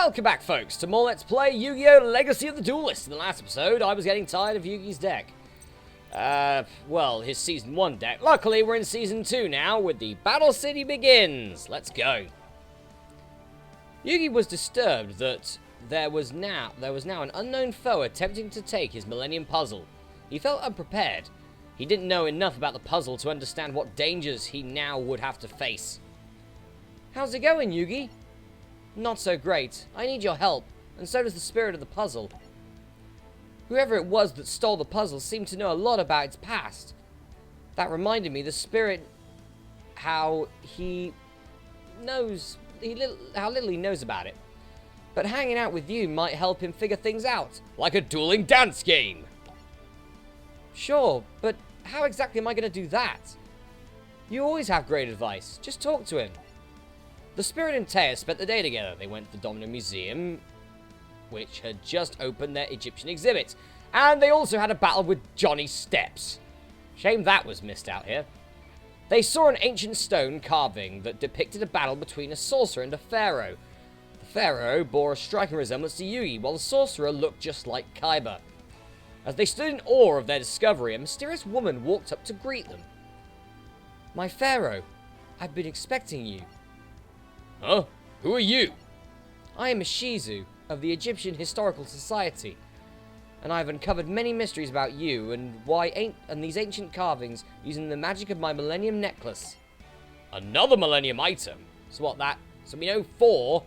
Welcome back, folks, to more Let's Play Yu-Gi-Oh! Legacy of the Duelist. In the last episode, I was getting tired of Yugi's deck. Well, his Season 1 deck. Luckily, we're in Season 2 now, with the Battle City Begins. Let's go. Yugi was disturbed that there was now an unknown foe attempting to take his Millennium Puzzle. He felt unprepared. He didn't know enough about the puzzle to understand what dangers he now would have to face. How's it going, Yugi? Not so great. I need your help, and so does the spirit of the puzzle. Whoever it was that stole the puzzle seemed to know a lot about its past. That reminded me, the spirit, how little he knows about it. But hanging out with you might help him figure things out. Like a dueling dance game! Sure, but how exactly am I going to do that? You always have great advice. Just talk to him. The Spirit and Taya spent the day together. They went to the Domino Museum, which had just opened their Egyptian exhibit. And they also had a battle with Johnny Steps. Shame that was missed out here. They saw an ancient stone carving that depicted a battle between a sorcerer and a pharaoh. The pharaoh bore a striking resemblance to Yugi, while the sorcerer looked just like Kaiba. As they stood in awe of their discovery, a mysterious woman walked up to greet them. My pharaoh, I've been expecting you. Huh? Who are you? I am a Shizu of the Egyptian Historical Society, and I have uncovered many mysteries about you and these ancient carvings using the magic of my Millennium Necklace. Another Millennium item? So we know 4,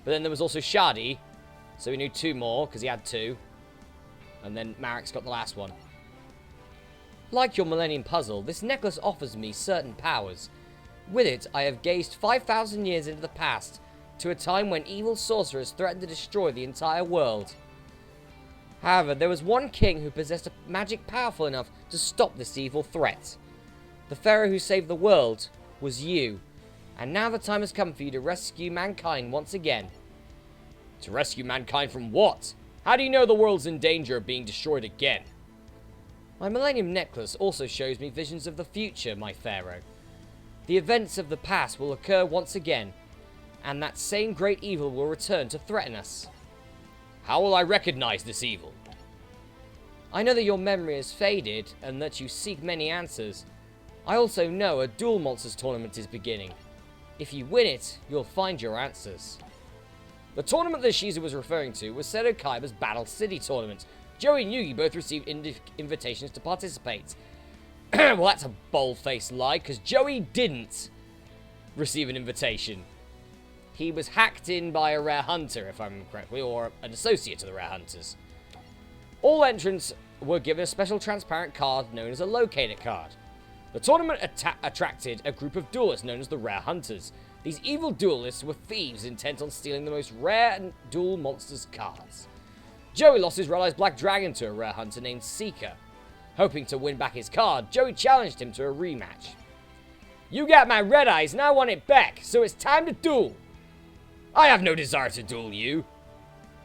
but then there was also Shadi, so we knew 2 more, because he had 2. And then Marek's got the last one. Like your Millennium Puzzle, this necklace offers me certain powers. With it, I have gazed 5,000 years into the past, to a time when evil sorcerers threatened to destroy the entire world. However, there was one king who possessed a magic powerful enough to stop this evil threat. The pharaoh who saved the world was you, and now the time has come for you to rescue mankind once again. To rescue mankind from what? How do you know the world's in danger of being destroyed again? My Millennium Necklace also shows me visions of the future, my pharaoh. The events of the past will occur once again, and that same great evil will return to threaten us. How will I recognize this evil? I know that your memory has faded, and that you seek many answers. I also know a Duel Monsters tournament is beginning. If you win it, you'll find your answers. The tournament that Shizu was referring to was Seto Kaiba's Battle City tournament. Joey and Yugi both received invitations to participate. Well, that's a bold-faced lie, because Joey didn't receive an invitation. He was hacked in by a Rare Hunter, if I remember correctly, or an associate of the Rare Hunters. All entrants were given a special transparent card known as a locator card. The tournament attracted a group of duelists known as the Rare Hunters. These evil duelists were thieves intent on stealing the most rare Duel Monsters cards. Joey lost his Red Eyes Black Dragon to a Rare Hunter named Seeker. Hoping to win back his card, Joey challenged him to a rematch. You got my Red Eyes and I want it back, so it's time to duel. I have no desire to duel you.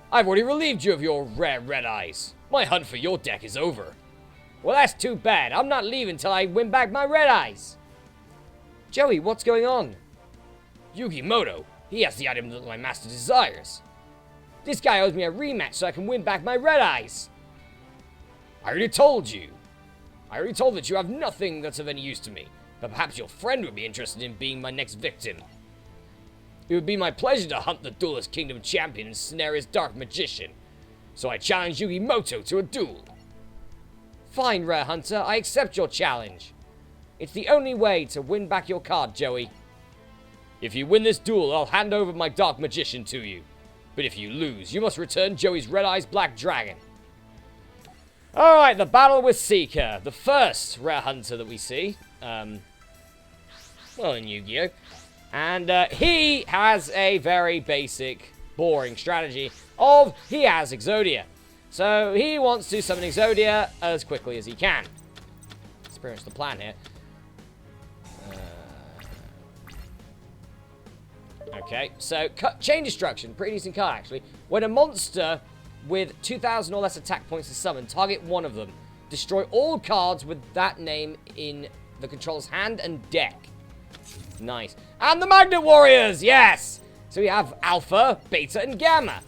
I've already relieved you of your rare Red Eyes. My hunt for your deck is over. Well, that's too bad. I'm not leaving till I win back my Red Eyes. Joey, what's going on? Yugi Moto, he has the item that my master desires. This guy owes me a rematch so I can win back my Red Eyes. I already told you. I already told that you have nothing that's of any use to me, but perhaps your friend would be interested in being my next victim. It would be my pleasure to hunt the Duelist Kingdom champion and snare his Dark Magician, so I challenge Yugi Moto to a duel. Fine, Rare Hunter, I accept your challenge. It's the only way to win back your card, Joey. If you win this duel, I'll hand over my Dark Magician to you. But if you lose, you must return Joey's Red Eyes Black Dragon. Alright, the battle with Seeker. The first Rare Hunter that we see. In Yu-Gi-Oh! And he has a very basic, boring strategy of he has Exodia. So he wants to summon Exodia as quickly as he can. That's pretty much the plan here. Okay, so Chain Destruction, pretty decent card actually. When a monster with 2,000 or less attack points is summoned, target one of them. Destroy all cards with that name in the controller's hand and deck. Nice. And the Magnet Warriors, yes! So we have Alpha, Beta, and Gamma.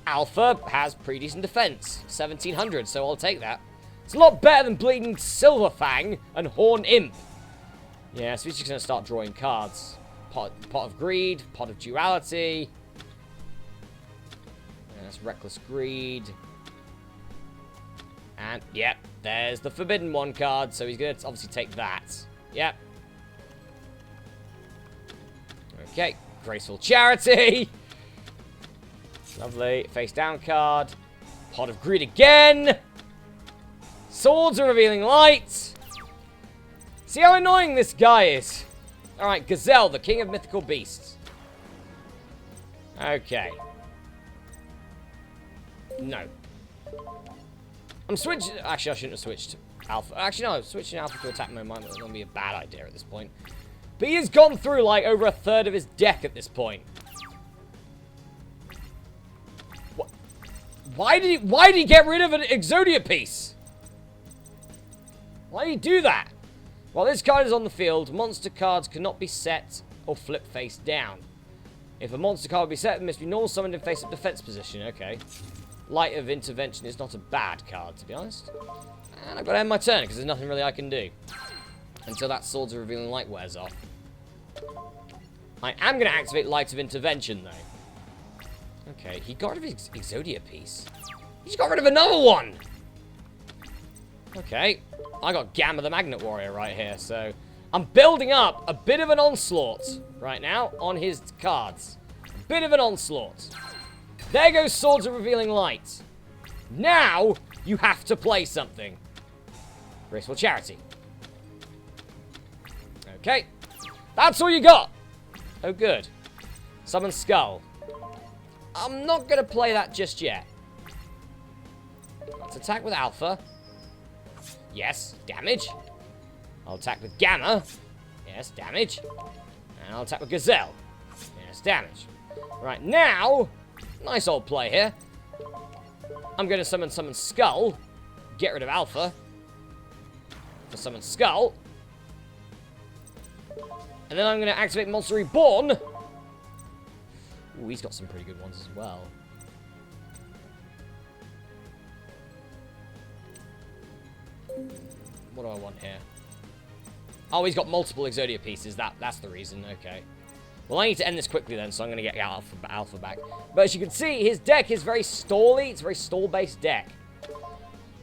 Alpha has pretty decent defense, 1700, so I'll take that. It's a lot better than bleeding Silverfang and Horn Imp. Yeah, so he's just going to start drawing cards. Pot of Greed, Pot of Duality. And that's Reckless Greed. And, yep, there's the Forbidden One card, so he's going to obviously take that. Yep. Okay, Graceful Charity. Lovely. Face down card. Pot of Greed again. Swords of Revealing Light. See how annoying this guy is. Alright, Gazelle, the king of mythical beasts. Okay. No. I'm switching. Actually, I shouldn't have switched Alpha. Actually, no, switching Alpha to attack mode might not be a bad idea at this point. But he has gone through like over a third of his deck at this point. What? Why did he get rid of an Exodia piece? Why did he do that? While this card is on the field, monster cards cannot be set or flip face down. If a monster card will be set, it must be normal summoned in face-up defense position. Okay. Light of Intervention is not a bad card, to be honest. And I've got to end my turn, because there's nothing really I can do. Until that Swords of Revealing Light wears off. I am going to activate Light of Intervention, though. Okay, he got rid of his Exodia piece. He's got rid of another one! Okay. I got Gamma the Magnet Warrior right here, so... I'm building up a bit of an onslaught right now on his cards. A bit of an onslaught. There goes Swords of Revealing Light. Now, you have to play something. Graceful Charity. Okay. That's all you got. Oh, good. Summon Skull. I'm not going to play that just yet. Let's attack with Alpha. Yes, damage. I'll attack with Gamma. Yes, damage. And I'll attack with Gazelle. Yes, damage. Right, now... Nice old play here. I'm going to summon Skull. Get rid of Alpha. To summon Skull. And then I'm going to activate Monster Reborn. Ooh, he's got some pretty good ones as well. What do I want here? Oh, he's got multiple Exodia pieces. That's the reason. Okay. Well, I need to end this quickly then, so I'm going to get Alpha back. But as you can see, his deck is very stally. It's a very stall-based deck.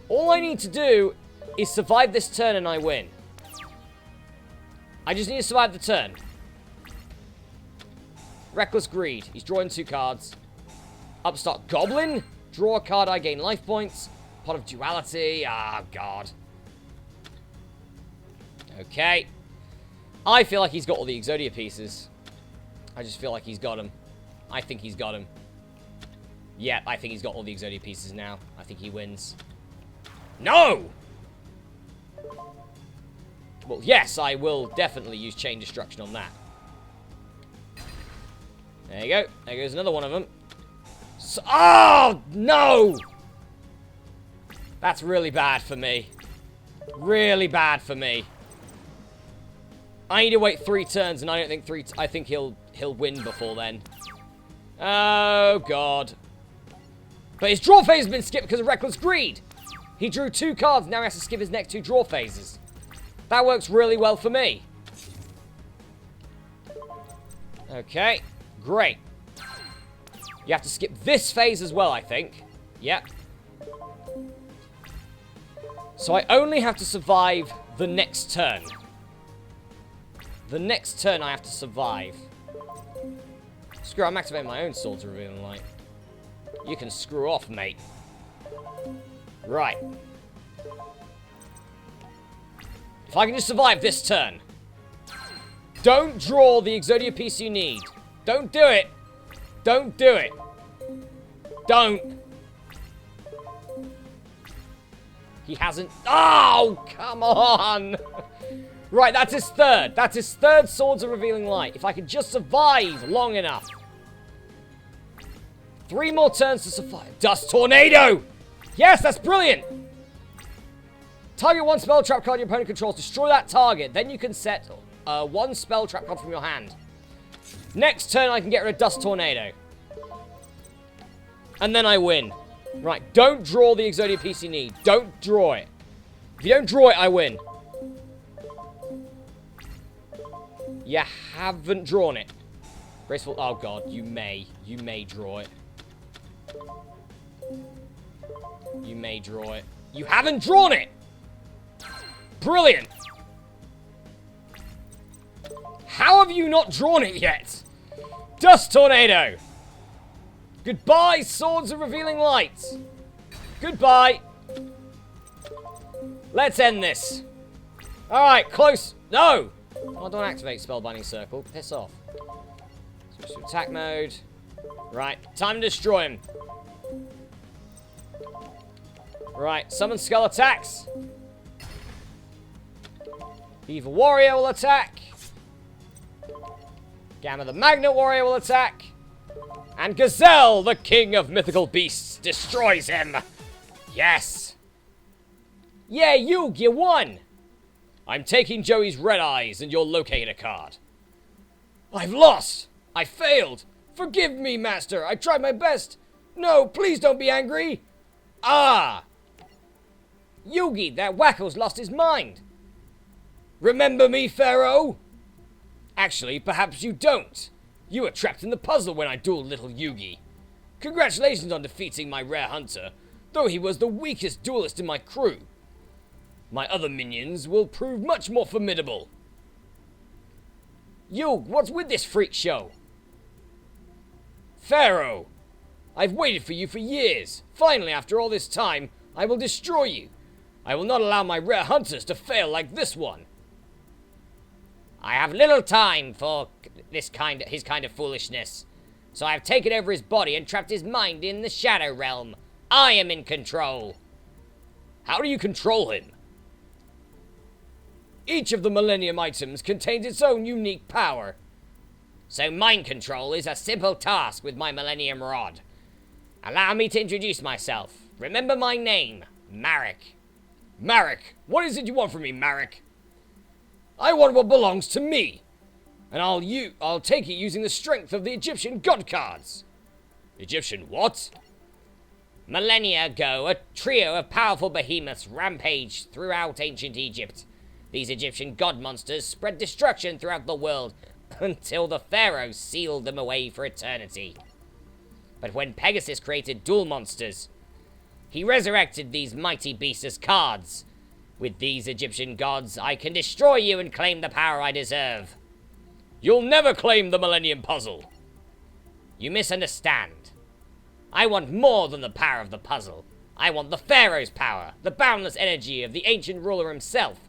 All I need to do is survive this turn and I win. I just need to survive the turn. Reckless Greed. He's drawing 2 cards. Upstart Goblin. Draw a card, I gain life points. Pot of Duality. Ah, God. Okay. I feel like he's got all the Exodia pieces. I just feel like he's got them. I think he's got them. Yeah, I think he's got all the Exodia pieces now. I think he wins. No! Well, yes, I will definitely use Chain Destruction on that. There you go. There goes another one of them. So, oh, no! That's really bad for me. Really bad for me. I need to wait 3 turns, and I don't think I think he'll win before then. Oh, God. But his draw phase has been skipped because of Reckless Greed. He drew 2 cards, now he has to skip his next 2 draw phases. That works really well for me. Okay, great. You have to skip this phase as well, I think. Yep. So I only have to survive the next turn. The next turn I have to survive. Screw it, I'm activating my own Swords of Revealing Light. You can screw off, mate. Right. If I can just survive this turn. Don't draw the Exodia piece you need. Don't do it. Don't do it. Don't. He hasn't... Oh, come on. Right, that's his third. That's his third Swords of Revealing Light. If I can just survive long enough. 3 more turns to survive. Dust Tornado! Yes, that's brilliant! Target 1 spell trap card your opponent controls. Destroy that target. Then you can set 1 spell trap card from your hand. Next turn, I can get rid of Dust Tornado. And then I win. Right, don't draw the Exodia piece you need. Don't draw it. If you don't draw it, I win. You haven't drawn it. Graceful. Oh, God. You may. You may draw it. You may draw it. You haven't drawn it! Brilliant! How have you not drawn it yet? Dust Tornado! Goodbye, Swords of Revealing Light! Goodbye! Let's end this. Alright, close. No! Oh, don't activate Spellbinding Circle. Piss off. Switch to attack mode. Right, time to destroy him. Right, summon Skull attacks. Evil Warrior will attack. Gamma the Magnet Warrior will attack. And Gazelle, the king of mythical beasts, destroys him. Yes. Yeah, you won. I'm taking Joey's red eyes and your locator card. I've lost. I failed. Forgive me, Master. I tried my best. No, please don't be angry. Ah. Yugi, that wacko's lost his mind. Remember me, Pharaoh? Actually, perhaps you don't. You were trapped in the puzzle when I dueled little Yugi. Congratulations on defeating my rare hunter, though he was the weakest duelist in my crew. My other minions will prove much more formidable. Yug, what's with this freak show? Pharaoh, I've waited for you for years. Finally, after all this time, I will destroy you. I will not allow my rare hunters to fail like this one. I have little time for his kind of foolishness. So I have taken over his body and trapped his mind in the Shadow Realm. I am in control. How do you control him? Each of the Millennium items contains its own unique power. So mind control is a simple task with my Millennium Rod. Allow me to introduce myself. Remember my name, Marek. Marek, what is it you want from me, Marek? I want what belongs to me. And I'll take it using the strength of the Egyptian god cards. Egyptian what? Millennia ago, a trio of powerful behemoths rampaged throughout ancient Egypt. These Egyptian god monsters spread destruction throughout the world until the pharaoh sealed them away for eternity. But when Pegasus created duel monsters, he resurrected these mighty beasts as cards. With these Egyptian gods, I can destroy you and claim the power I deserve. You'll never claim the Millennium Puzzle. You misunderstand. I want more than the power of the puzzle. I want the Pharaoh's power, the boundless energy of the ancient ruler himself.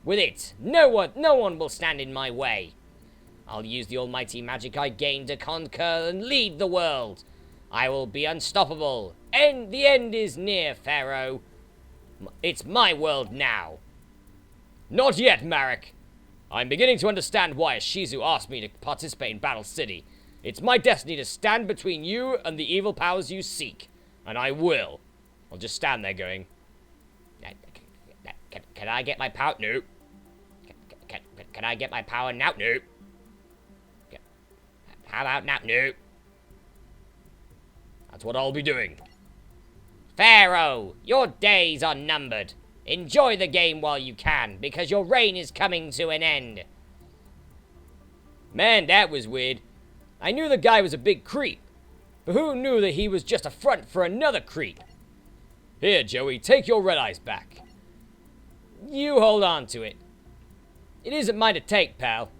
With it, no one will stand in my way. I'll use the almighty magic I gained to conquer and lead the world. I will be unstoppable. The end is near, Pharaoh. It's my world now. Not yet, Marek. I'm beginning to understand why Shizu asked me to participate in Battle City. It's my destiny to stand between you and the evil powers you seek. And I will. I'll just stand there going... Can I get my power? No. Can I get my power now? No. How about now? No. That's what I'll be doing. Pharaoh, your days are numbered. Enjoy the game while you can, because your reign is coming to an end. Man, that was weird. I knew the guy was a big creep, but who knew that he was just a front for another creep? Here, Joey, take your red eyes back. You hold on to it. It isn't mine to take, pal.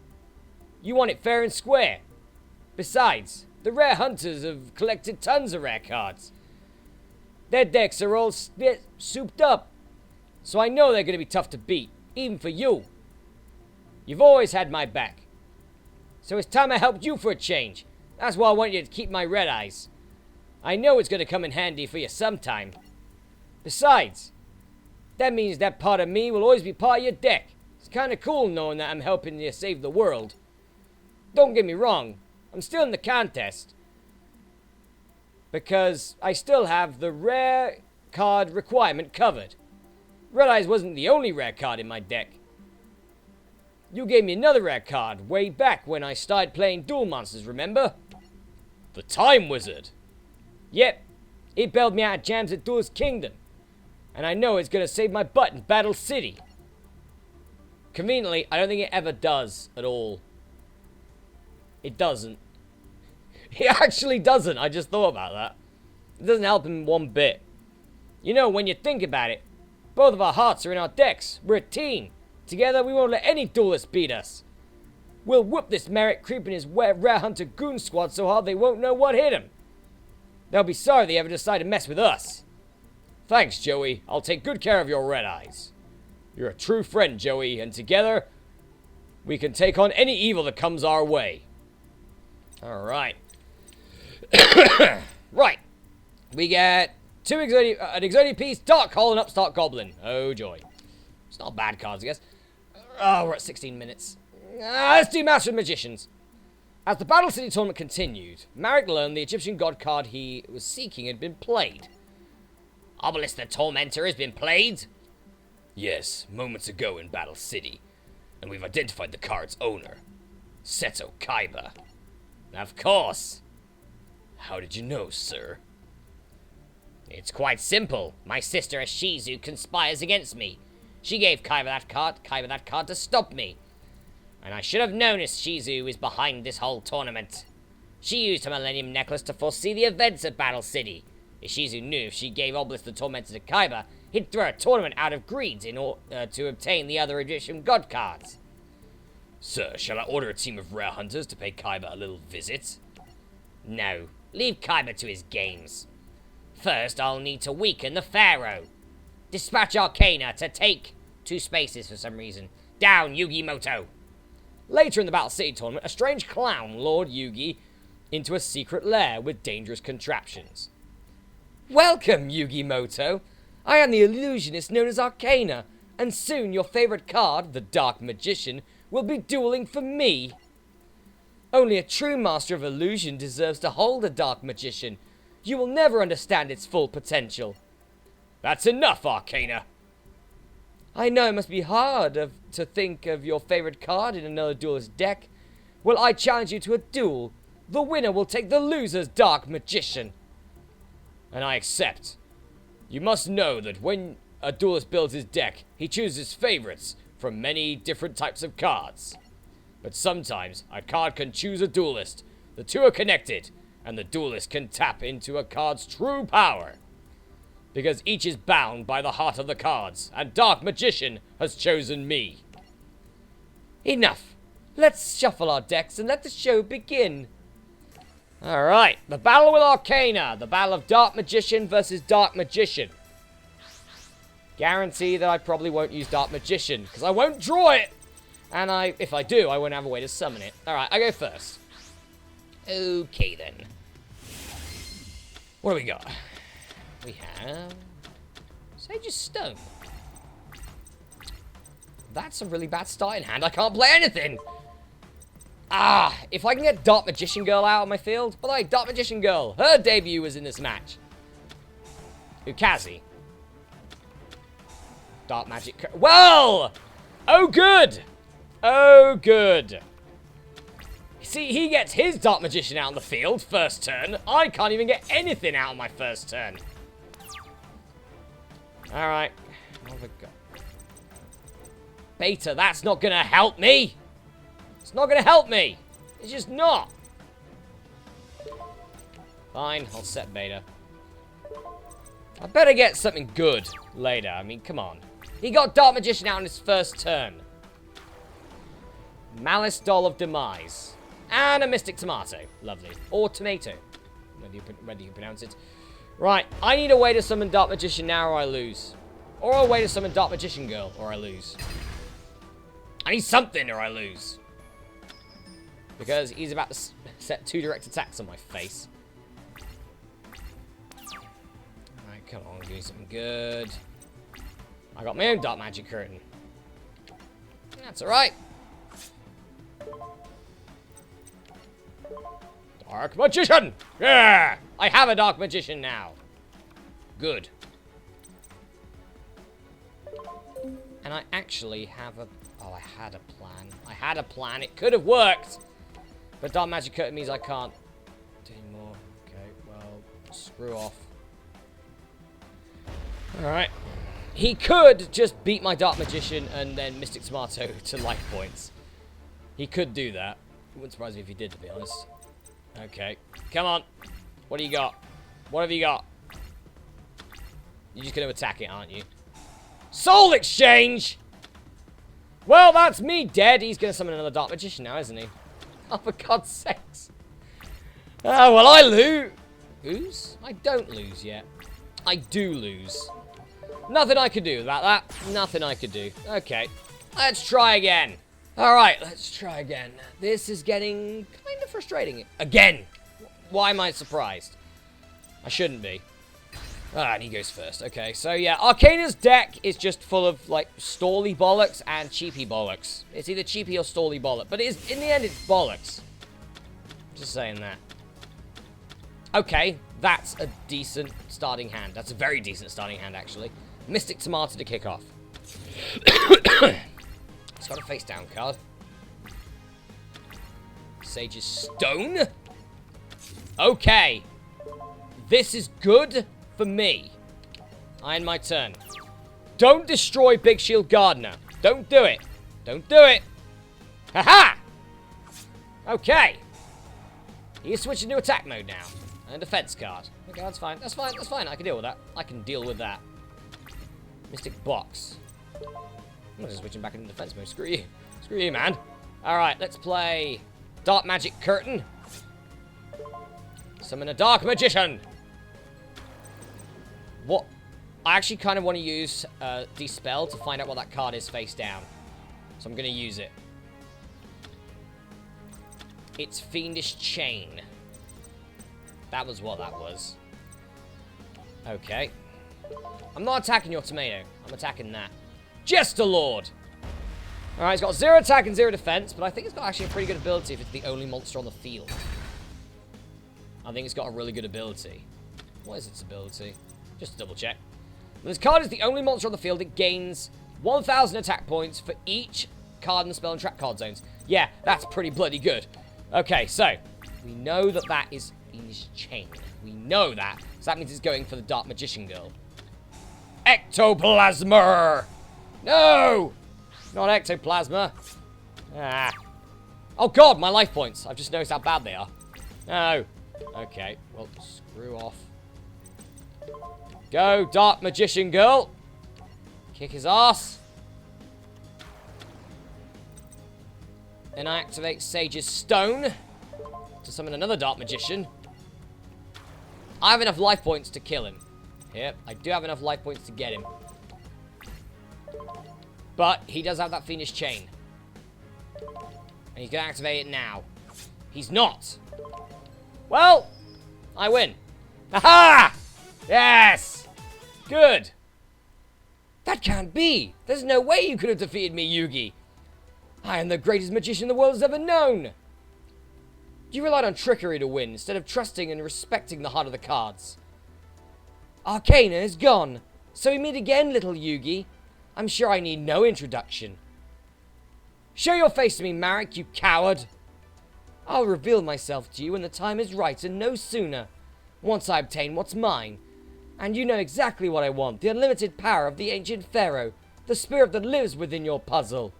You want it fair and square. Besides, the rare hunters have collected tons of rare cards. Their decks are all souped up, so I know they're going to be tough to beat, even for you. You've always had my back. So it's time I helped you for a change. That's why I want you to keep my red eyes. I know it's going to come in handy for you sometime. Besides, that means that part of me will always be part of your deck. It's kind of cool knowing that I'm helping you save the world. Don't get me wrong, I'm still in the contest. Because I still have the rare card requirement covered. Red Eyes wasn't the only rare card in my deck. You gave me another rare card way back when I started playing Duel Monsters, remember? The Time Wizard. Yep. It bailed me out of jams at Duelist Kingdom. And I know it's going to save my butt in Battle City. Conveniently, I don't think it ever does at all. It doesn't. It actually doesn't. I just thought about that. It doesn't help him one bit. You know, when you think about it, both of our hearts are in our decks. We're a team. Together, we won't let any duelist beat us. We'll whoop this Merrick creeping his rare hunter goon squad so hard they won't know what hit him. They'll be sorry they ever decide to mess with us. Thanks, Joey. I'll take good care of your red eyes. You're a true friend, Joey, and together, we can take on any evil that comes our way. Alright. Right. We get an Exodia piece, Dark Hole, and Upstart Goblin. Oh, joy. It's not bad cards, I guess. Oh, we're at 16 minutes. Let's do Master of Magicians. As the Battle City tournament continued, Marek learned the Egyptian god card he was seeking had been played. Obelisk the Tormentor has been played? Yes, moments ago in Battle City. And we've identified the card's owner. Seto Kaiba. Of course. How did you know, sir? It's quite simple. My sister Ashizu conspires against me. She gave Kaiba that card to stop me. And I should have known Ashizu is behind this whole tournament. She used her Millennium Necklace to foresee the events at Battle City. Ashizu knew if she gave Obelisk the Tormentor to Kaiba, he'd throw a tournament out of greed in order to obtain the other Egyptian god cards. Sir, shall I order a team of rare hunters to pay Kaiba a little visit? No. Leave Kaiba to his games. First, I'll need to weaken the Pharaoh. Dispatch Arcana to take 2 spaces for some reason. Down, Yugi Moto. Later in the Battle City tournament, a strange clown lured Yugi into a secret lair with dangerous contraptions. Welcome, Yugi Moto. I am the illusionist known as Arcana, and soon your favorite card, the Dark Magician, will be dueling for me. Only a true master of illusion deserves to hold a Dark Magician. You will never understand its full potential. That's enough, Arcana. I know it must be hard to think of your favorite card in another duelist deck. Well, I challenge you to a duel. The winner will take the loser's Dark Magician. And I accept. You must know that when a duelist builds his deck, he chooses favorites from many different types of cards. But sometimes, a card can choose a duelist. The two are connected, and the duelist can tap into a card's true power. Because each is bound by the heart of the cards, and Dark Magician has chosen me. Enough. Let's shuffle our decks and let the show begin. Alright, the battle with Arcana. The battle of Dark Magician versus Dark Magician. Guarantee that I probably won't use Dark Magician, because I won't draw it! And if I do, I won't have a way to summon it. Alright, I go first. Okay, then. What do we got? We have Sage's Stone. That's a really bad starting hand. I can't play anything. If I can get Dark Magician Girl out of my field. By the way, Dark Magician Girl, her debut was in this match. Ukazi. Dark Magic. Well! Oh, good! Oh, good. See, he gets his Dark Magician out on the field first turn. I can't even get anything out on my first turn. Alright. What have I got? Beta, that's not going to help me. It's not going to help me. It's just not. Fine, I'll set Beta. I better get something good later. I mean, come on. He got Dark Magician out on his first turn. Malice Doll of Demise. And a Mystic Tomato. Lovely. Or Tomato. Whether you pronounce it. Right, I need a way to summon Dark Magician now or I lose. Or a way to summon Dark Magician Girl or I lose. I need something or I lose. Because he's about to set 2 direct attacks on my face. Alright, come on, give me something good. I got my own Dark Magic Curtain. That's alright. Dark Magician! Yeah! I have a Dark Magician now. Good. And I actually have a... Oh, I had a plan. I had a plan. It could have worked. But Dark Magic Curtain means I can't do anymore. Okay, well, screw off. Alright. He could just beat my Dark Magician and then Mystic Tomato to life points. He could do that. It wouldn't surprise me if he did, to be honest. Okay. Come on. What do you got? What have you got? You're just going to attack it, aren't you? Soul Exchange! Well, that's me dead. He's going to summon another Dark Magician now, isn't he? Oh, for God's sakes. Oh, well, I lose. Lose? I don't lose yet. I do lose. Nothing I could do about that. Nothing I could do. Okay. Let's try again. Alright, let's try again. This is getting kind of frustrating. Again! Why am I surprised? I shouldn't be. Ah, and he goes first. Okay, so yeah, Arcana's deck is just full of, like, stally bollocks and cheapy bollocks. It's either cheapy or stally bollock, but it is, in the end, it's bollocks. Just saying that. Okay, that's a decent starting hand. That's a very decent starting hand, actually. Mystic Tomato to kick off. It's got a face down card. Sage's Stone. Okay. This is good for me. I end my turn. Don't destroy Big Shield Gardener. Don't do it. Don't do it. Haha! Okay. He's switching to attack mode now. And defense card. Okay, that's fine. That's fine. That's fine. I can deal with that. I can deal with that. Mystic Box. I'm just switching back into defense mode. Screw you. Screw you, man. Alright, let's play Dark Magic Curtain. Summon a Dark Magician. What? I actually kind of want to use Dispel to find out what that card is face down. So I'm going to use it. It's Fiendish Chain. That was what that was. Okay. I'm not attacking your tomato. I'm attacking that. Jester Lord! Alright, it's got 0 attack and 0 defense, but I think it's got actually a pretty good ability if it's the only monster on the field. I think it's got a really good ability. What is its ability? Just to double check. When this card is the only monster on the field, it gains 1,000 attack points for each card in the spell and trap card zones. Yeah, that's pretty bloody good. Okay, so, we know that that is Fiendish Chain. We know that. So that means it's going for the Dark Magician Girl. Ectoplasma! No! Not Ectoplasma. Ah. Oh god, my life points. I've just noticed how bad they are. No. Okay, well, screw off. Go, Dark Magician Girl. Kick his ass. And I activate Sage's Stone to summon another Dark Magician. I have enough life points to kill him. Yep, I do have enough life points to get him. But he does have that Fiendish Chain. And he's going to activate it now. He's not. Well, I win. Aha! Yes! Good. That can't be. There's no way you could have defeated me, Yugi. I am the greatest magician the world has ever known. You relied on trickery to win, instead of trusting and respecting the heart of the cards. Arcana is gone. So we meet again, little Yugi. I'm sure I need no introduction. Show your face to me, Marek, you coward. I'll reveal myself to you when the time is right, and no sooner. Once I obtain what's mine. And you know exactly what I want. The unlimited power of the ancient pharaoh. The spirit that lives within your puzzle.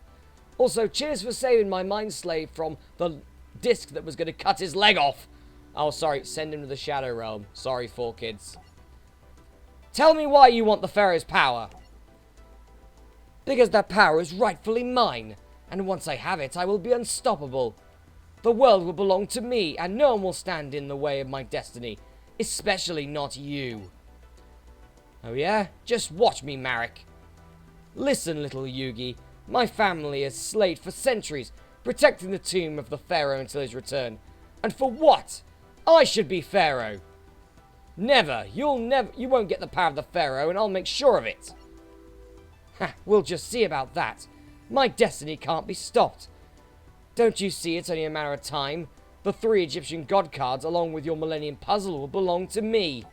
Also, cheers for saving my mind slave from the disc that was going to cut his leg off. Oh, sorry. Send him to the Shadow Realm. Sorry, 4Kids. Tell me why you want the pharaoh's power. Because that power is rightfully mine. And once I have it, I will be unstoppable. The world will belong to me, and no one will stand in the way of my destiny. Especially not you. Oh yeah? Just watch me, Marek. Listen, little Yugi. My family has slaved for centuries, protecting the tomb of the pharaoh until his return. And for what? I should be pharaoh. Never. You won't get the power of the pharaoh, and I'll make sure of it. Ha, we'll just see about that. My destiny can't be stopped. Don't you see it's only a matter of time? The 3 Egyptian god cards, along with your Millennium Puzzle, will belong to me.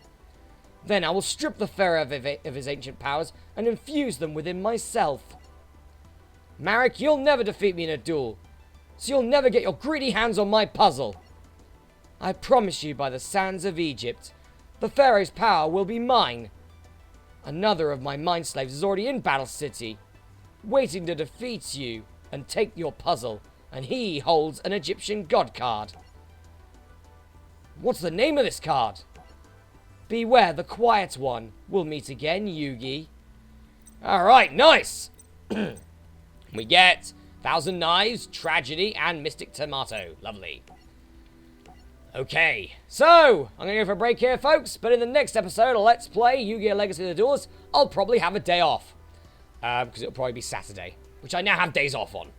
Then I will strip the pharaoh of his ancient powers and infuse them within myself. Marek, you'll never defeat me in a duel, so you'll never get your greedy hands on my puzzle. I promise you by the sands of Egypt, the Pharaoh's power will be mine. Another of my mind slaves is already in Battle City, waiting to defeat you and take your puzzle, and he holds an Egyptian god card. What's the name of this card? Beware the Quiet One. We'll meet again, Yugi. Alright, nice! We get Thousand Knives, Tragedy, and Mystic Tomato. Lovely. Okay, so I'm going to go for a break here, folks, but in the next episode of Let's Play Yu-Gi-Oh! Legacy of the Duelist, I'll probably have a day off. Because it'll probably be Saturday, which I now have days off on.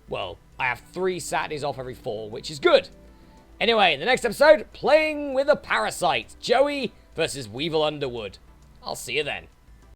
Well, I have 3 Saturdays off every 4, which is good. Anyway, in the next episode, playing with a parasite. Joey versus Weevil Underwood. I'll see you then.